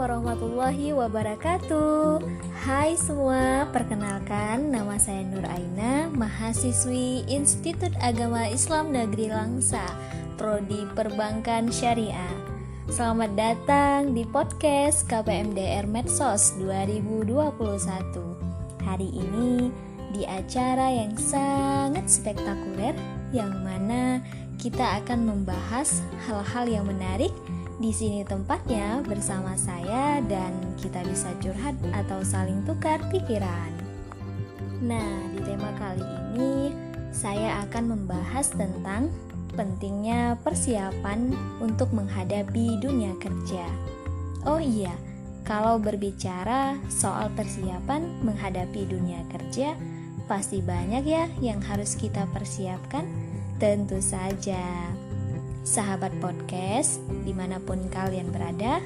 warahmatullahi wabarakatuh. Hai semua, perkenalkan nama saya Nur Aina, mahasiswi Institut Agama Islam Negeri Langsa, Prodi Perbankan Syariah. Selamat datang di podcast KPMDR Medsos 2021. Hari ini di acara yang sangat spektakuler, yang mana kita akan membahas hal-hal yang menarik. Di sini tempatnya bersama saya dan kita bisa curhat atau saling tukar pikiran. Nah, di tema kali ini saya akan membahas tentang pentingnya persiapan untuk menghadapi dunia kerja. Oh iya, kalau berbicara soal persiapan menghadapi dunia kerja, pasti banyak ya yang harus kita persiapkan. Tentu saja. Sahabat podcast, dimanapun kalian berada,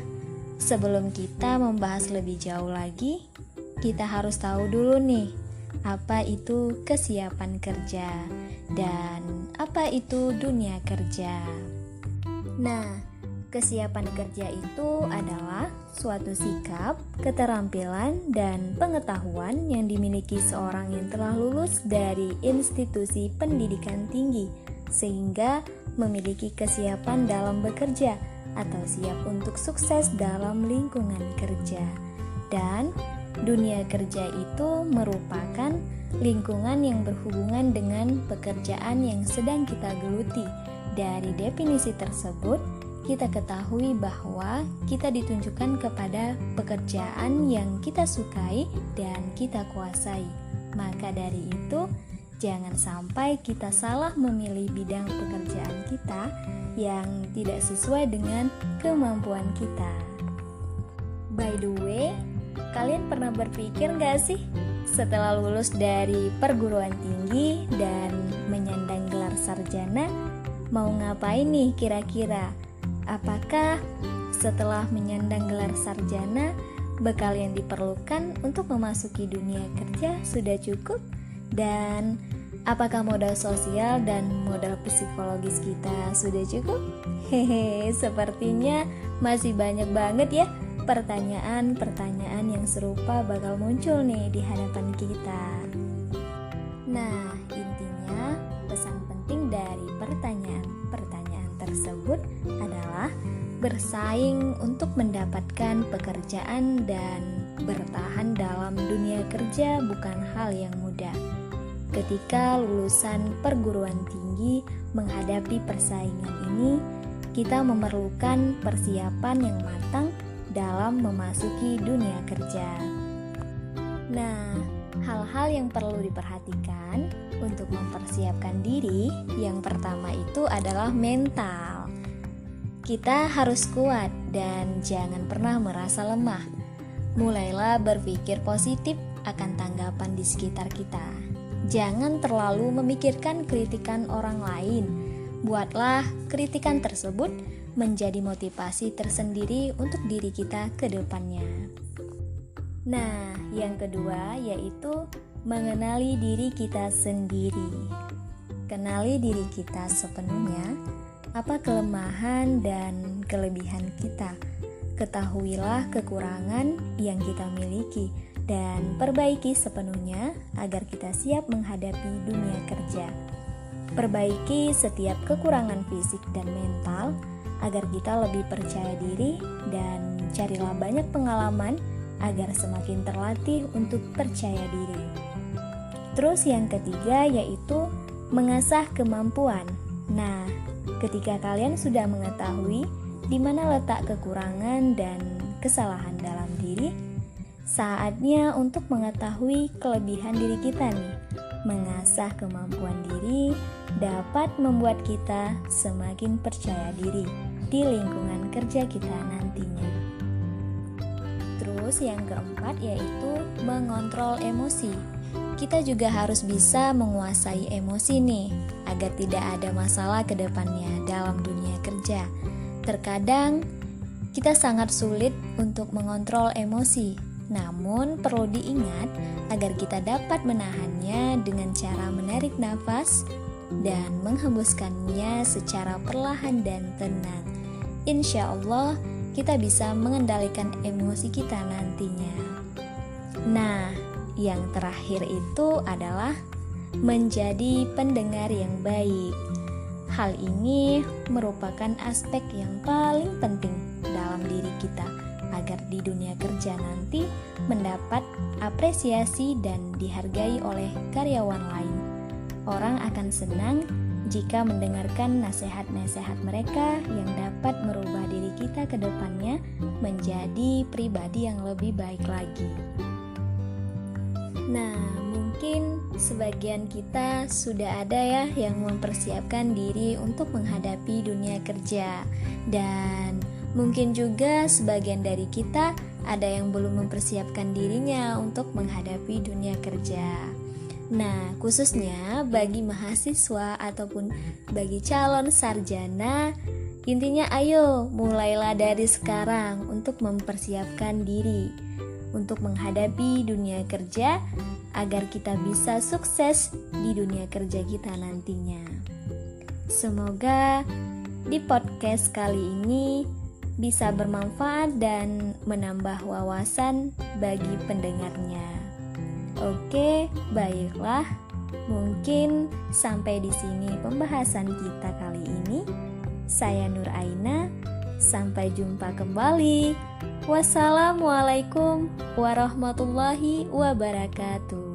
sebelum kita membahas lebih jauh lagi, kita harus tahu dulu nih, apa itu kesiapan kerja dan apa itu dunia kerja. Nah, kesiapan kerja itu adalah suatu sikap, keterampilan, dan pengetahuan yang dimiliki seorang yang telah lulus dari institusi pendidikan tinggi, sehingga memiliki kesiapan dalam bekerja atau siap untuk sukses dalam lingkungan kerja. Dan dunia kerja itu merupakan lingkungan yang berhubungan dengan pekerjaan yang sedang kita geluti. Dari definisi tersebut, kita ketahui bahwa kita ditunjukkan kepada pekerjaan yang kita sukai dan kita kuasai. Maka dari itu, jangan sampai kita salah memilih bidang pekerjaan kita yang tidak sesuai dengan kemampuan kita. By the way, kalian pernah berpikir gak sih setelah lulus dari perguruan tinggi dan menyandang gelar sarjana, mau ngapain nih kira-kira? Apakah setelah menyandang gelar sarjana, bekal yang diperlukan untuk memasuki dunia kerja sudah cukup? Dan apakah modal sosial dan modal psikologis kita sudah cukup? Hehe, sepertinya masih banyak banget ya pertanyaan-pertanyaan yang serupa bakal muncul nih di hadapan kita. Nah, intinya pesan penting dari pertanyaan-pertanyaan tersebut adalah bersaing untuk mendapatkan pekerjaan dan bertahan dalam dunia kerja bukan hal yang mudah. Ketika lulusan perguruan tinggi menghadapi persaingan ini, kita memerlukan persiapan yang matang dalam memasuki dunia kerja. Nah, hal-hal yang perlu diperhatikan untuk mempersiapkan diri, yang pertama itu adalah mental. Kita harus kuat dan jangan pernah merasa lemah. Mulailah berpikir positif akan tanggapan di sekitar kita. Jangan terlalu memikirkan kritikan orang lain. Buatlah kritikan tersebut menjadi motivasi tersendiri untuk diri kita ke depannya. Nah, yang kedua yaitu mengenali diri kita sendiri. Kenali diri kita sepenuhnya, apa kelemahan dan kelebihan kita. Ketahuilah kekurangan yang kita miliki dan perbaiki sepenuhnya agar kita siap menghadapi dunia kerja. Perbaiki setiap kekurangan fisik dan mental agar kita lebih percaya diri dan carilah banyak pengalaman agar semakin terlatih untuk percaya diri. Terus yang ketiga yaitu mengasah kemampuan. Nah, ketika kalian sudah mengetahui di mana letak kekurangan dan kesalahan dalam diri, saatnya untuk mengetahui kelebihan diri kita nih. Mengasah kemampuan diri dapat membuat kita semakin percaya diri di lingkungan kerja kita nantinya. Terus yang keempat yaitu mengontrol emosi. Kita juga harus bisa menguasai emosi nih, agar tidak ada masalah ke depannya dalam dunia kerja. Terkadang kita sangat sulit untuk mengontrol emosi. Namun perlu diingat agar kita dapat menahannya dengan cara menarik nafas dan menghembuskannya secara perlahan dan tenang. Insya Allah kita bisa mengendalikan emosi kita nantinya. Nah, yang terakhir itu adalah menjadi pendengar yang baik. Hal ini merupakan aspek yang paling penting dalam diri kita agar di dunia kerja nanti mendapat apresiasi dan dihargai oleh karyawan lain. Orang akan senang jika mendengarkan nasihat-nasihat mereka yang dapat merubah diri kita ke depannya menjadi pribadi yang lebih baik lagi. Nah, mungkin sebagian kita sudah ada ya yang mempersiapkan diri untuk menghadapi dunia kerja, dan mungkin juga sebagian dari kita ada yang belum mempersiapkan dirinya untuk menghadapi dunia kerja. Nah, khususnya bagi mahasiswa ataupun bagi calon sarjana, intinya ayo mulailah dari sekarang untuk mempersiapkan diri untuk menghadapi dunia kerja agar kita bisa sukses di dunia kerja kita nantinya. Semoga di podcast kali ini bisa bermanfaat dan menambah wawasan bagi pendengarnya. Oke, baiklah. Mungkin sampai di sini pembahasan kita kali ini. Saya Nur Aina. Sampai jumpa kembali. Wassalamualaikum warahmatullahi wabarakatuh.